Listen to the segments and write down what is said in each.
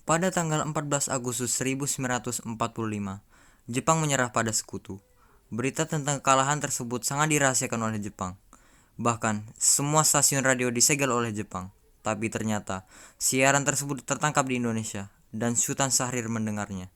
Pada tanggal 14 Agustus 1945, Jepang menyerah pada sekutu. Berita tentang kekalahan tersebut sangat dirahasiakan oleh Jepang. Bahkan, semua stasiun radio disegel oleh Jepang. Tapi ternyata, siaran tersebut tertangkap di Indonesia, dan Sultan Syahrir mendengarnya.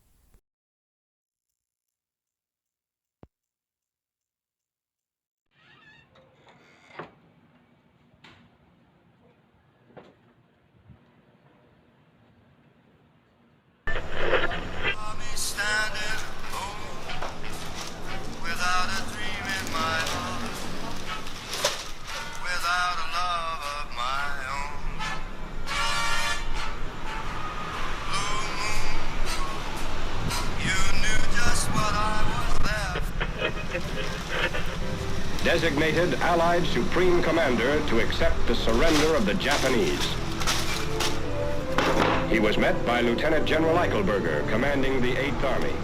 Designated Allied Supreme Commander to accept the surrender of the Japanese. He was met by Lieutenant General Eichelberger, commanding the 8th Army.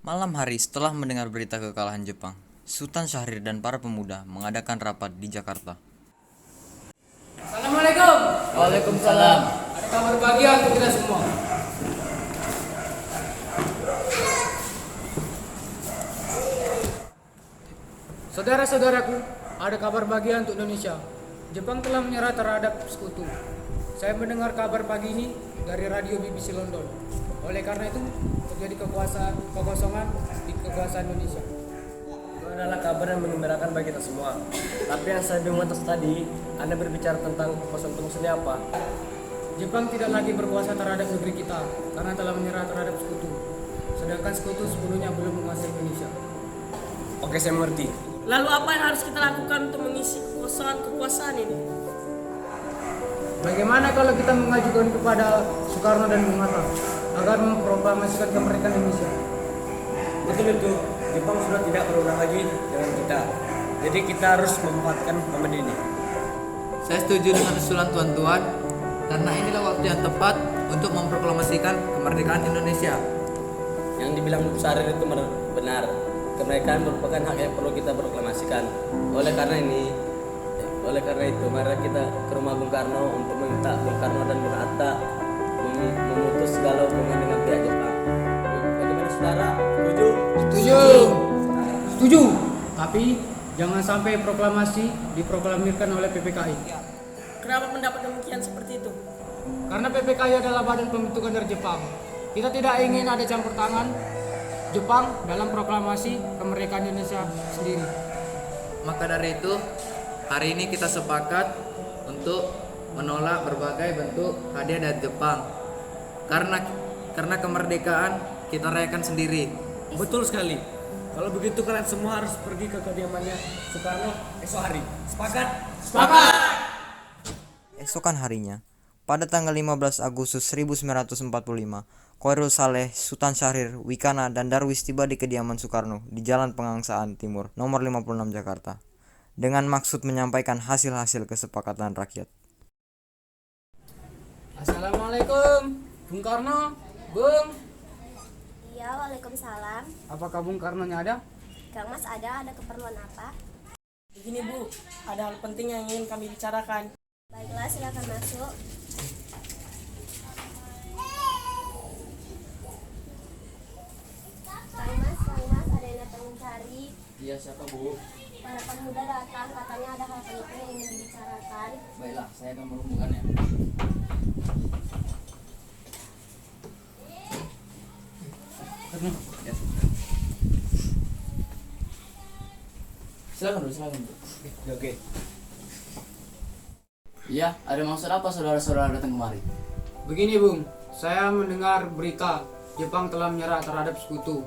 Malam hari setelah mendengar berita kekalahan Jepang, Sultan Syahrir dan para pemuda mengadakan rapat di Jakarta. Assalamualaikum. Waalaikumsalam. Ada kabar bahagia untuk kita semua. Saudara-saudaraku, ada kabar bahagia untuk Indonesia. Jepang telah menyerah terhadap sekutu. Saya mendengar kabar pagi ini dari radio BBC London. Oleh karena itu, terjadi kekosongan di kekuasaan Indonesia. Itu adalah kabar yang mengembirakan bagi kita semua. Tapi yang saya dengar tadi, Anda berbicara tentang kekosongan itu maksudnya apa? Jepang tidak lagi berkuasa terhadap negeri kita karena telah menyerah terhadap sekutu. Sedangkan sekutu sepenuhnya belum menguasai Indonesia. Oke, saya mengerti. Lalu apa yang harus kita lakukan untuk mengisi kekuasaan ini? Bagaimana kalau kita mengajukan kepada Soekarno dan Bung Hatta agar memproklamasikan kemerdekaan Indonesia? Betul itu. Jepang sudah tidak berulang lagi dengan kita. Jadi kita harus memanfaatkan momen ini. Saya setuju dengan usulan tuan-tuan karena inilah waktu yang tepat untuk memproklamasikan kemerdekaan Indonesia. Yang dibilang Bu Syahrir itu benar. Kemerdekaan merupakan hak yang perlu kita proklamasikan. Oleh karena itu, mari kita ke rumah Bung Karno untuk meminta Bung Karno dan Bung Hatta memutus segala hubungan dengan pihak Jepang. Bagaimana saudara? Setuju? Setuju. Tapi jangan sampai proklamasi diproklamirkan oleh PPKI. Kenapa pendapat demikian seperti itu? Karena PPKI adalah badan pembentukan dari Jepang. Kita tidak ingin ada campur tangan Jepang dalam proklamasi kemerdekaan Indonesia sendiri. Maka dari itu, hari ini kita sepakat untuk menolak berbagai bentuk hadiah dari Jepang. Karena kemerdekaan kita rayakan sendiri. Betul sekali. Kalau begitu kalian semua harus pergi ke kediamannya Soekarno esok hari. Sepakat? Sepakat! Esokan harinya, pada tanggal 15 Agustus 1945, Khairul Saleh, Sultan Syahrir, Wikana, dan Darwis tiba di kediaman Soekarno di Jalan Pengangsaan Timur, nomor 56 Jakarta, dengan maksud menyampaikan hasil-hasil kesepakatan rakyat. Assalamualaikum, Bung Karno, Bung. Iya, waalaikumsalam. Apakah Bung Karnonya ada? Kang Mas ada keperluan apa? Begini Bu, ada hal penting yang ingin kami bicarakan. Baiklah, silakan masuk. Kang Mas, ada yang datang mencari. Iya, siapa Bu? Para pemuda datang, katanya ada hal penting yang ingin dibicarakan. Baiklah, saya akan merumbukannya. Ya. Silakan Bu. Oke. Iya, ada maksud apa saudara-saudara datang kemari? Begini Bung, saya mendengar berita Jepang telah menyerah terhadap sekutu.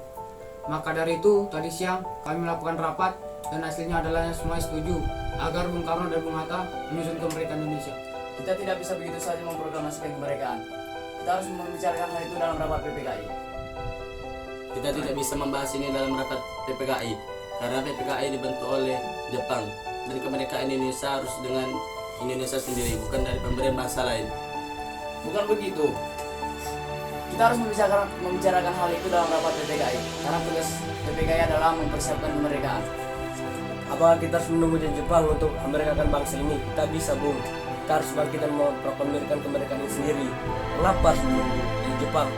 Maka dari itu, tadi siang kami melakukan rapat dan hasilnya adalah yang semua setuju agar Bung Karno dan Bung Hatta menyusun kemerdekaan Indonesia. Kita tidak bisa begitu saja memproklamasikan kemerdekaan. Kita harus membicarakan hal itu dalam rapat PPKI. Kita tidak bisa membahas ini dalam rapat PPKI karena PPKI dibentuk oleh Jepang dan kemerdekaan Indonesia harus dengan Indonesia sendiri, bukan dari pemberian bangsa lain. Bukan begitu. Kita harus membicarakan hal itu dalam rapat PPKI karena tugas PPKI adalah mempersiapkan kemerdekaan. Apakah kita harus menunggu Jepang untuk memerdekakan bangsa ini? Kita bisa, Bung. kita harus bangkit dan memproklamirkan kemerdekaan ini sendiri. Mengapa di Jepang?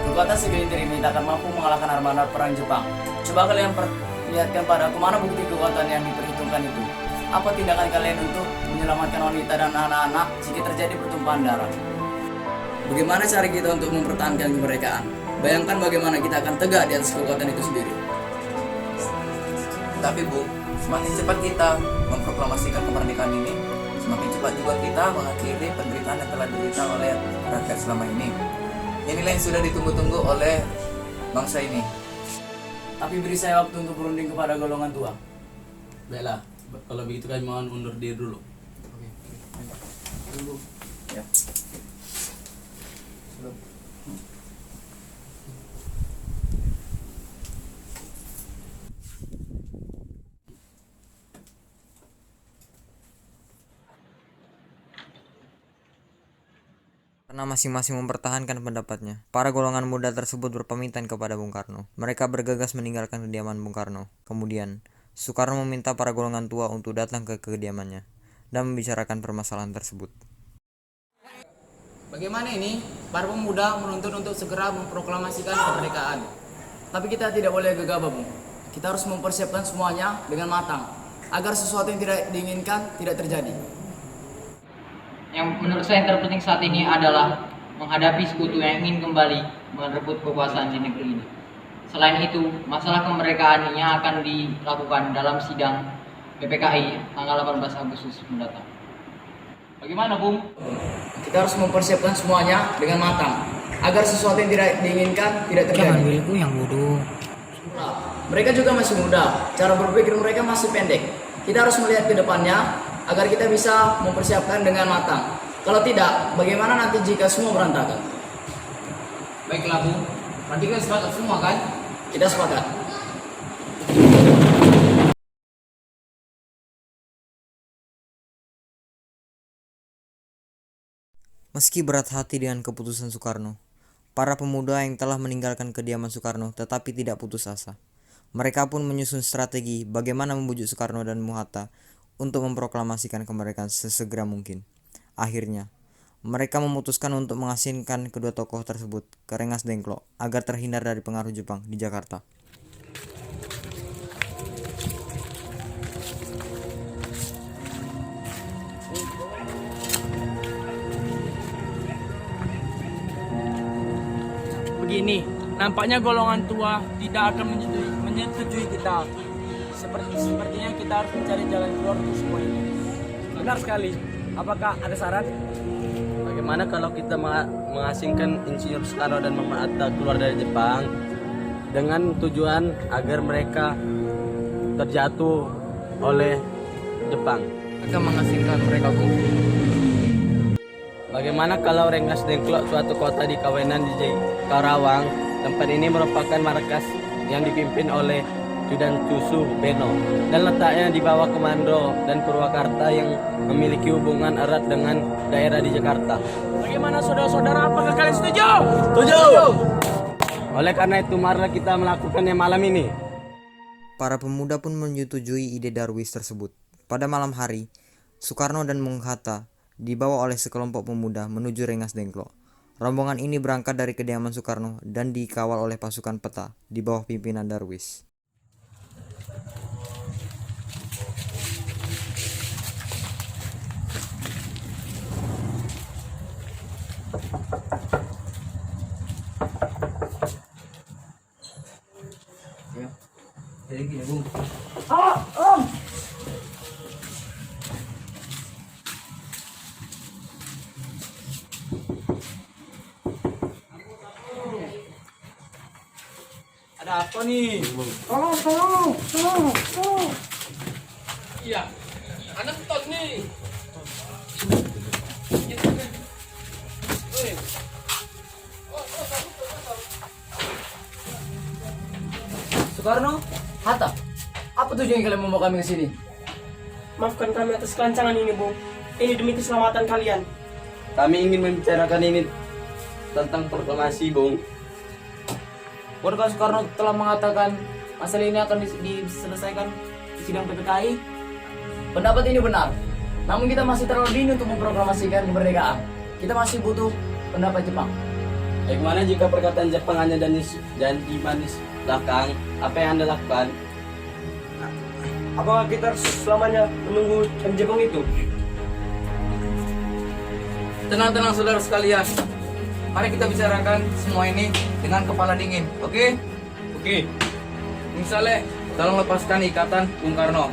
Kekuatan segelintir ini tak akan mampu mengalahkan armada perang Jepang. Coba kalian perlihatkan padaku mana bukti kekuatan yang diperhitungkan itu. Apa tindakan kalian untuk menyelamatkan wanita dan anak-anak jika terjadi pertumpahan darah? Bagaimana cara kita untuk mempertahankan kemerdekaan? Bayangkan bagaimana kita akan tegak di atas kekuatan itu sendiri. Tapi Bung, semakin cepat kita memproklamasikan kemerdekaan ini, semakin cepat juga kita mengakhiri penderitaan yang telah diderita oleh rakyat selama ini. Inilah yang sudah ditunggu-tunggu oleh bangsa ini. Tapi beri saya waktu untuk berunding kepada golongan tua. Baiklah, kalau begitu kami mohon undur diri dulu. Ya. Karena masing-masing mempertahankan pendapatnya, para golongan muda tersebut berpamitan kepada Bung Karno. Mereka bergegas meninggalkan kediaman Bung Karno. Kemudian, Soekarno meminta para golongan tua untuk datang ke kediamannya dan membicarakan permasalahan tersebut. Bagaimana ini? Para pemuda menuntut untuk segera memproklamasikan kemerdekaan. Tapi kita tidak boleh gegabah, Bung. Kita harus mempersiapkan semuanya dengan matang agar sesuatu yang tidak diinginkan tidak terjadi. Yang menurut saya yang terpenting saat ini adalah menghadapi sekutu yang ingin kembali merebut kekuasaan di negeri ini. Selain itu, masalah kemerdekaan ini akan dilakukan dalam sidang PPKI tanggal 18 Agustus mendatang. Bagaimana, Bung? Kita harus mempersiapkan semuanya dengan matang agar sesuatu yang tidak diinginkan tidak terjadi. yang bodoh. Mereka juga masih muda, cara berpikir mereka masih pendek. Kita harus melihat ke depannya agar kita bisa mempersiapkan dengan matang. Kalau tidak, bagaimana nanti jika semua berantakan? Baiklah, Bung. Berarti kita sepakat semua, kan? Kita sepakat. Meski berat hati dengan keputusan Soekarno, para pemuda yang telah meninggalkan kediaman Soekarno tetapi tidak putus asa. Mereka pun menyusun strategi bagaimana membujuk Soekarno dan Bung Hatta untuk memproklamasikan kemerdekaan sesegera mungkin. Akhirnya, mereka memutuskan untuk mengasingkan kedua tokoh tersebut ke Rengas Dengklok agar terhindar dari pengaruh Jepang di Jakarta. Begini, nampaknya golongan tua tidak akan menyetujui kita. Sepertinya kita harus mencari jalan keluar untuk semua ini. Benar sekali. Apakah ada saran? Bagaimana kalau kita mengasingkan Insinyur Soekarno dan Mama Hatta keluar dari Jepang dengan tujuan agar mereka terjatuh oleh Jepang? Akan mengasingkan mereka, Bung. Bagaimana kalau Rengas Dengklok, suatu kota di Kawenan di Karawang, tempat ini merupakan markas yang dipimpin oleh Judan Cusu Beno dan letaknya di bawah komando dan Purwakarta yang memiliki hubungan erat dengan daerah di Jakarta. Bagaimana saudara-saudara? Apakah kalian setuju? Setuju! Oleh karena itu, marilah kita melakukannya malam ini. Para pemuda pun menyetujui ide Darwis tersebut. Pada malam hari, Soekarno dan Bung Hatta dibawa oleh sekelompok pemuda menuju Rengas Dengklok. Rombongan ini berangkat dari kediaman Soekarno dan dikawal oleh pasukan peta di bawah pimpinan Darwis. Jadi gini, Bung. Ada apa nih? Tolong. Iya, anak tot nih. Soekarno, Hatta, apa tujuan kalian membawa kami ke sini? Maafkan kami atas kelancangan ini, Bung. Ini demi keselamatan kalian. Kami ingin membicarakan ini tentang proklamasi, Bung. Bukankah Soekarno telah mengatakan masalah ini akan diselesaikan di sidang PPKI? Pendapat ini benar. Namun kita masih terlalu dini untuk memproklamasikan kemerdekaan. Kita masih butuh pendapat Jepang. Bagaimana jika perkataan Jepang hanya janji manis belakang? Apa yang Anda lakukan? Apakah kita harus selamanya menunggu Jepang itu? Tenang-tenang saudara sekalian. Mari kita bicarakan semua ini dengan kepala dingin, oke? Oke. Bung Saleh, tolong lepaskan ikatan Bung Karno.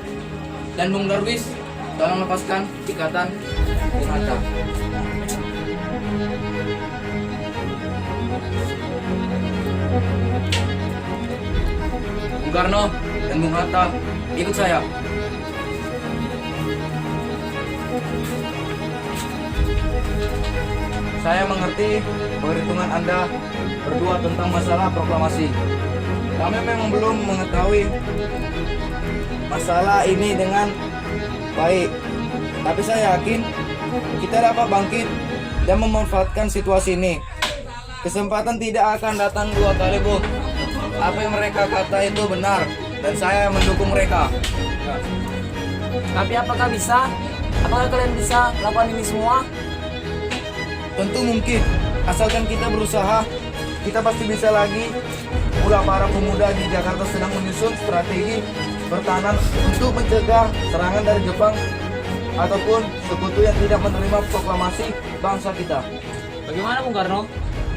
Dan Bung Darwis, tolong lepaskan ikatan Bung Hatta. Bung Karno dan Bung Hatta, ikut saya. Saya mengerti perhitungan Anda berdua tentang masalah proklamasi. Kami memang belum mengetahui masalah ini dengan baik. Tapi saya yakin kita dapat bangkit dan memanfaatkan situasi ini. Kesempatan tidak akan datang dua kali, Bung. Apa yang mereka kata itu benar, dan saya mendukung mereka. Tapi apakah bisa? Apakah kalian bisa lakukan ini semua? Tentu mungkin, asalkan kita berusaha, kita pasti bisa lagi. Pula para pemuda di Jakarta sedang menyusun strategi pertahanan untuk mencegah serangan dari Jepang ataupun sekutu yang tidak menerima proklamasi bangsa kita. Bagaimana Bung Karno?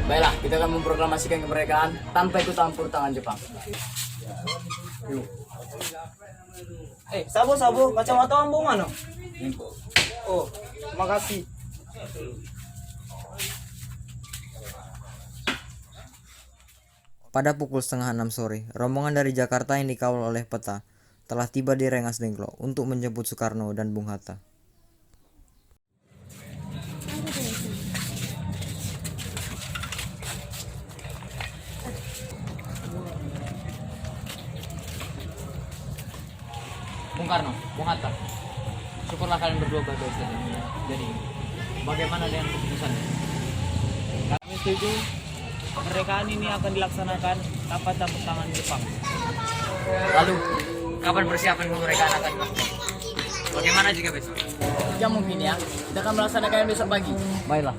Baiklah, kita akan memproklamasikan kemerdekaan tanpa ikut campur tangan Jepang. Sabo, kacamata ambo mana? Oh, makasih. Pada pukul 5:30 sore, rombongan dari Jakarta yang dikawal oleh peta telah tiba di Rengas Dengklok untuk menjemput Soekarno dan Bung Hatta. Bung Karno, Bung Hatta, syukurlah kalian berdua baik-baik saja. Jadi, bagaimana dengan keputusannya? Kami setuju kemerdekaan ini akan dilaksanakan tanpa campur tangan Jepang. Lalu, kapan persiapan kemerdekaan akan dilakukan? Bagaimana jika besok? Ya mungkin ya, kita akan melaksanakan besok pagi. Baiklah.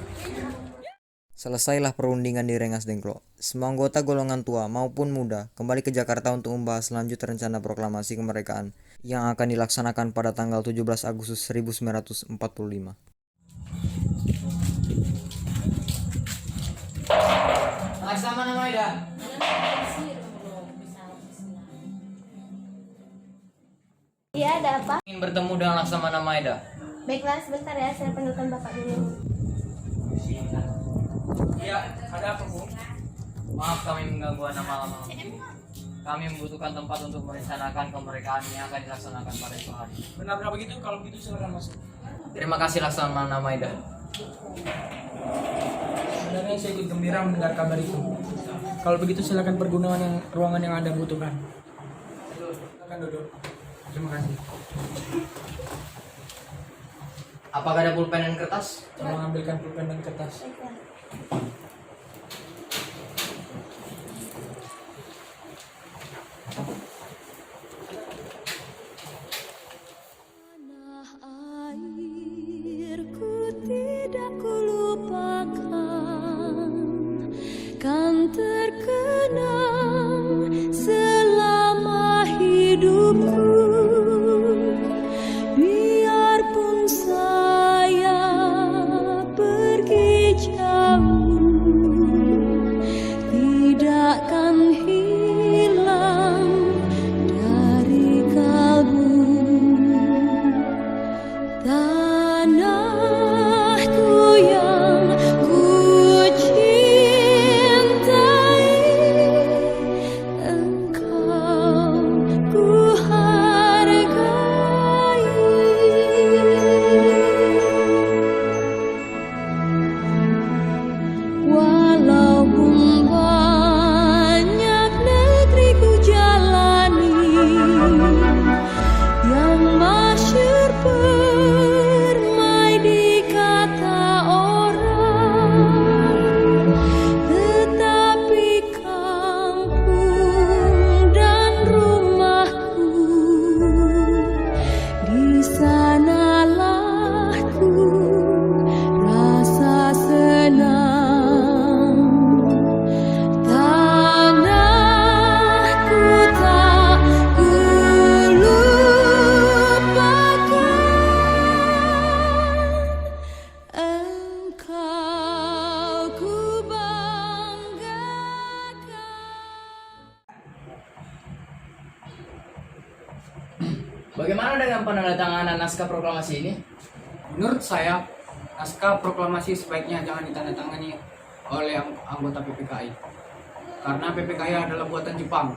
Selesailah perundingan di Rengas Dengklok. Semua anggota golongan tua maupun muda kembali ke Jakarta untuk membahas lanjut rencana proklamasi kemerdekaan yang akan dilaksanakan pada tanggal 17 Agustus 1945. Laksamana Maeda. Iya, ada apa? Ingin bertemu dengan Laksamana Maeda. Baiklah, sebentar ya, saya panggilkan Bapak dulu. Iya, ada apa, Bu? Maaf kami mengganggu Anda malam-malam ini. Kami membutuhkan tempat untuk merencanakan kemerdekaan yang akan dilaksanakan pada esok hari. Benar-benar begitu? Kalau begitu silakan masuk. Terima kasih Laksamana Maeda. Sebenarnya saya ikut gembira mendengar kabar itu. Kalau begitu silakan pergunakan ruangan yang Anda butuhkan. Silakan duduk. Terima kasih. Apakah ada pulpen dan kertas? Tolong ambilkan pulpen dan kertas. Airku tidak kulupakan, kan terkenang selama hidupku. Biarpun saya pergi jauh tentang penandatanganan naskah proklamasi ini? Menurut saya, naskah proklamasi sebaiknya jangan ditandatangani oleh anggota PPKI. Karena PPKI adalah buatan Jepang.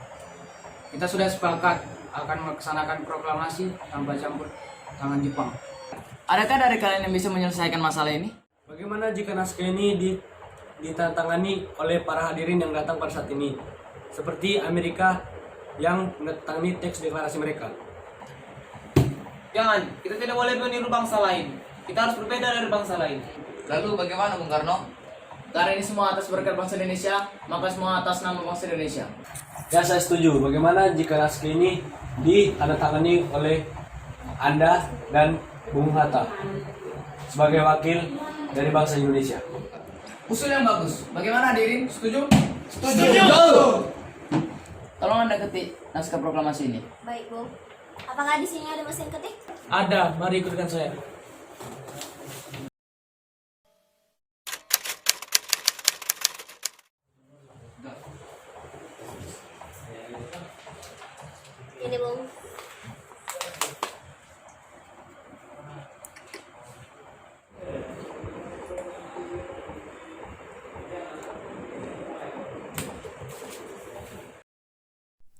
Kita sudah sepakat akan melaksanakan proklamasi tanpa campur tangan Jepang. Adakah dari kalian yang bisa menyelesaikan masalah ini? Bagaimana jika naskah ini ditandatangani oleh para hadirin yang datang pada saat ini? Seperti Amerika yang menandatangani teks deklarasi mereka. Jangan, kita tidak boleh meniru bangsa lain. Kita harus berbeda dari bangsa lain. Lalu bagaimana Bung Karno? Karena ini semua atas berkat bangsa Indonesia, maka semua atas nama bangsa Indonesia. Ya, saya setuju. Bagaimana jika naskah ini ditandatangani oleh Anda dan Bung Hatta sebagai wakil dari bangsa Indonesia? Usul yang bagus. Bagaimana hadirin? Setuju? Setuju. Tolong Anda ketik naskah proklamasi ini. Baik, Bung. Apakah di sini ada mesin ketik? Ada, mari ikutkan saya. Ini, Bung.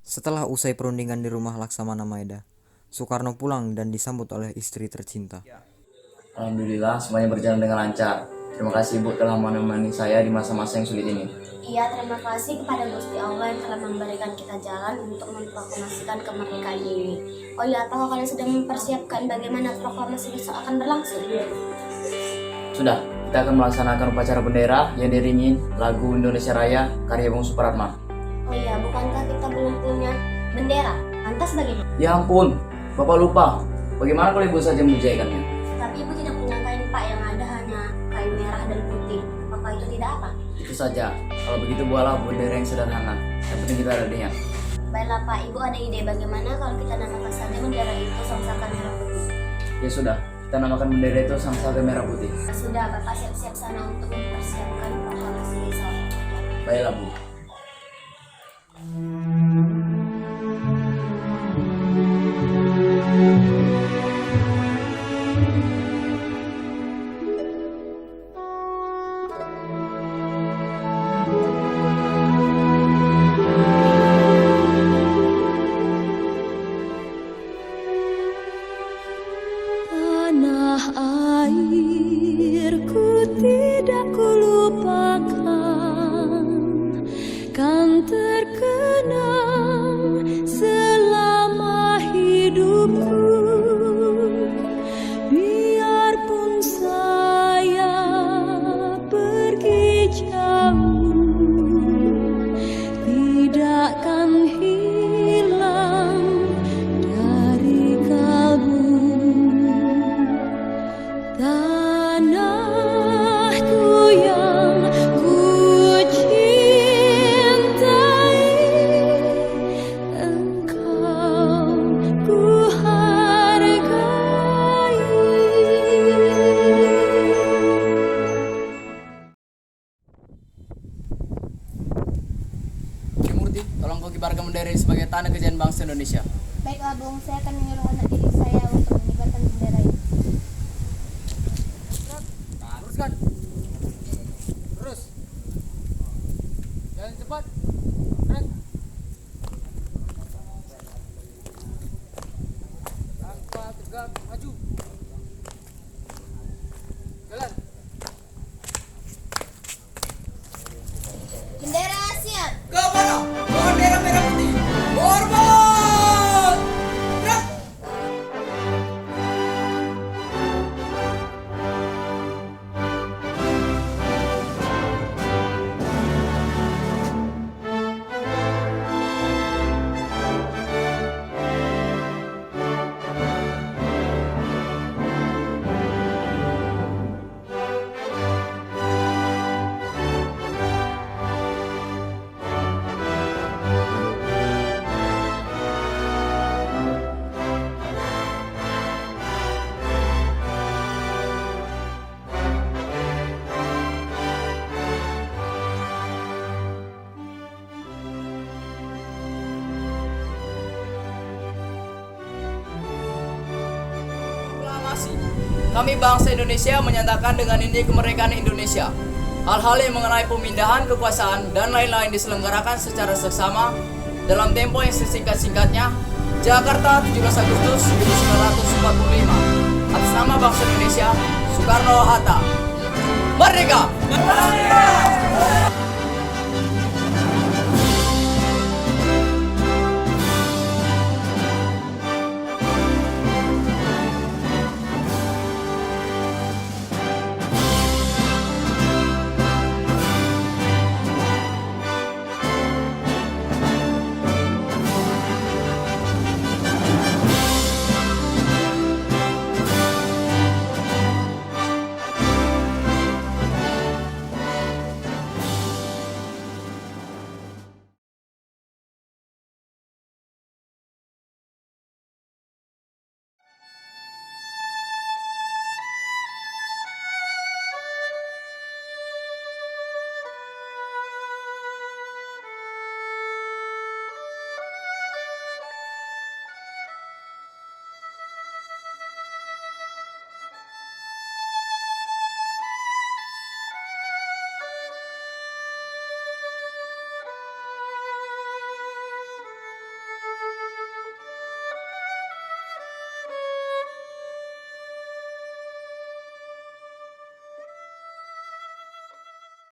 Setelah usai perundingan di rumah Laksamana Maeda, Soekarno pulang dan disambut oleh istri tercinta. Alhamdulillah semuanya berjalan dengan lancar. Terima kasih Ibu telah menemani saya di masa-masa yang sulit ini. Iya, terima kasih kepada Gusti Allah yang telah memberikan kita jalan untuk memproklamasikan kemerdekaan ini. Oh iya, apakah kalian sudah mempersiapkan bagaimana proklamasi besok akan berlangsung? Sudah, kita akan melaksanakan upacara bendera yang diiringi lagu Indonesia Raya karya Bung Supratman. Oh iya, bukankah kita belum punya bendera? Lantas bagaimana? Ya ampun, Bapak lupa. Bagaimana kalau Ibu saja menjahitkannya? Tapi ibu tidak punya kain, Pak, yang ada hanya kain merah dan putih. Apakah itu tidak apa? Itu saja. Kalau begitu buatlah bendera yang sederhana. Yang penting kita ada niat. Baiklah, Pak, ibu ada ide bagaimana kalau kita namakan saja bendera itu Sangsaka Merah Putih? Ya sudah, kita namakan bendera itu Sangsaka Merah Putih. Sudah, Bapak siap-siap sana untuk mempersiapkan proklamasi besok. Baiklah Bu. Tanah airku tidak kulupakan, kan terkenang selama hidupku. Biarpun saya pergi jauh, tidakkan hilang dari kalbu. Tanahku yang ku cintai, engkau ku hargai. Murti, tolong kau kibarkan bendera ini sebagai tanda kejayaan bangsa Indonesia. Baiklah, Bung, saya akan menyuruh anak didik saya untuk mengibarkan bendera itu. Teruskan. Terus. Jalan cepat. Keren. Tanpa tegak maju. Jalan. Bendera Asia. Ke mana? Bendera merah putih. Hormat! Gerak! kami bangsa Indonesia menyatakan dengan ini kemerdekaan Indonesia. Hal-hal yang mengenai pemindahan kekuasaan dan lain-lain diselenggarakan secara seksama dalam tempo yang sesingkat-singkatnya. Jakarta, 17 Agustus 1945. Atas nama bangsa Indonesia, Soekarno-Hatta. Merdeka! Merdeka!